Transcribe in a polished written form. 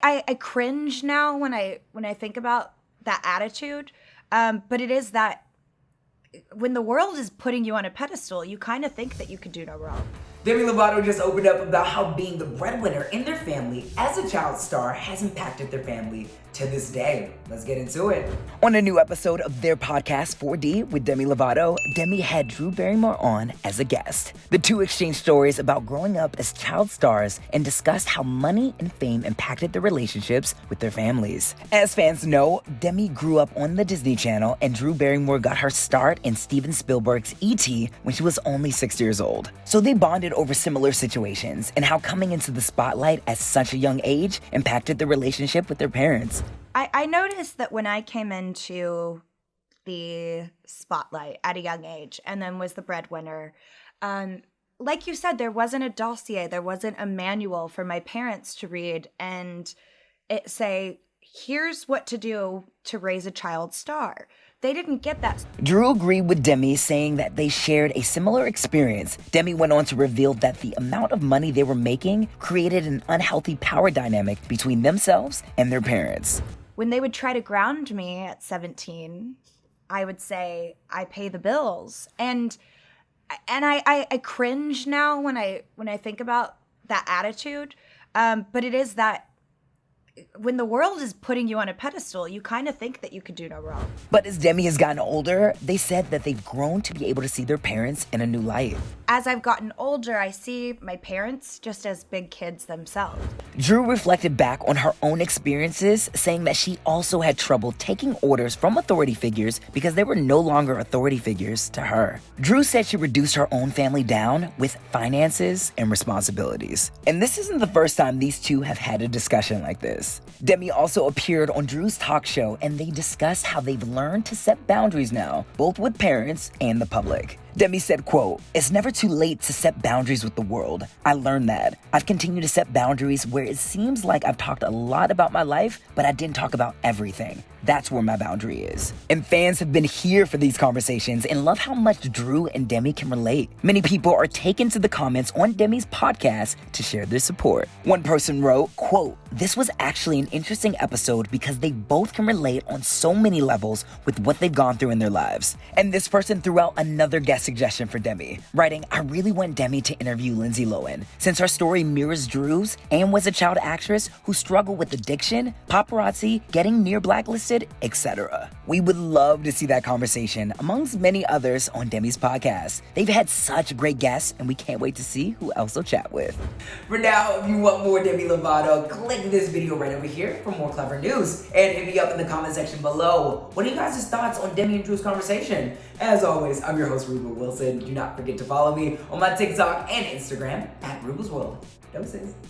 I cringe now when I think about that attitude, but it is that when the world is putting you on a pedestal, you kind of think that you can do no wrong. Demi Lovato just opened up about how being the breadwinner in their family as a child star has impacted their family to this day. Let's get into it. On a new episode of their podcast 4D with Demi Lovato, Demi had Drew Barrymore on as a guest. The two exchanged stories about growing up as child stars and discussed how money and fame impacted their relationships with their families. As fans know, Demi grew up on the Disney Channel and Drew Barrymore got her start in Steven Spielberg's E.T. when she was only 6 years old. So they bonded over similar situations and how coming into the spotlight at such a young age impacted their relationship with their parents. I noticed that when I came into the spotlight at a young age and then was the breadwinner, like you said, there wasn't a dossier, there wasn't a manual for my parents to read and it say, here's what to do to raise a child star. They didn't get that. Drew agreed with Demi, saying that they shared a similar experience. Demi went on to reveal that the amount of money they were making created an unhealthy power dynamic between themselves and their parents. When they would try to ground me at 17, I would say, I pay the bills. And I cringe now when I think about that attitude. But it is that when the world is putting you on a pedestal, you kind of think that you could do no wrong. But as Demi has gotten older, they said that they've grown to be able to see their parents in a new light. As I've gotten older, I see my parents just as big kids themselves. Drew reflected back on her own experiences, saying that she also had trouble taking orders from authority figures because they were no longer authority figures to her. Drew said she reduced her own family down with finances and responsibilities. And this isn't the first time these two have had a discussion like this. Demi also appeared on Drew's talk show and they discussed how they've learned to set boundaries now, both with parents and the public. Demi said, quote, "It's never too late to set boundaries with the world. I learned that. I've continued to set boundaries where it seems like I've talked a lot about my life, but I didn't talk about everything. That's where my boundary is." And fans have been here for these conversations and love how much Drew and Demi can relate. Many people are taken to the comments on Demi's podcast to share their support. One person wrote, quote, "This was actually an interesting episode because they both can relate on so many levels with what they've gone through in their lives." And this person threw out another guest suggestion for Demi, writing, "I really want Demi to interview Lindsay Lohan, since her story mirrors Drew's and was a child actress who struggled with addiction, paparazzi, getting near blacklisted, etc. We would love to see that conversation amongst many others on Demi's podcast. They've had such great guests and we can't wait to see who else they'll chat with. For now, if you want more Demi Lovato, click this video right over here for more clever news and hit me up in the comment section below. What are you guys' thoughts on Demi and Drew's conversation? As always, I'm your host, Ruben Wilson. Do not forget to follow me on my TikTok and Instagram at Rubel's World. Doses.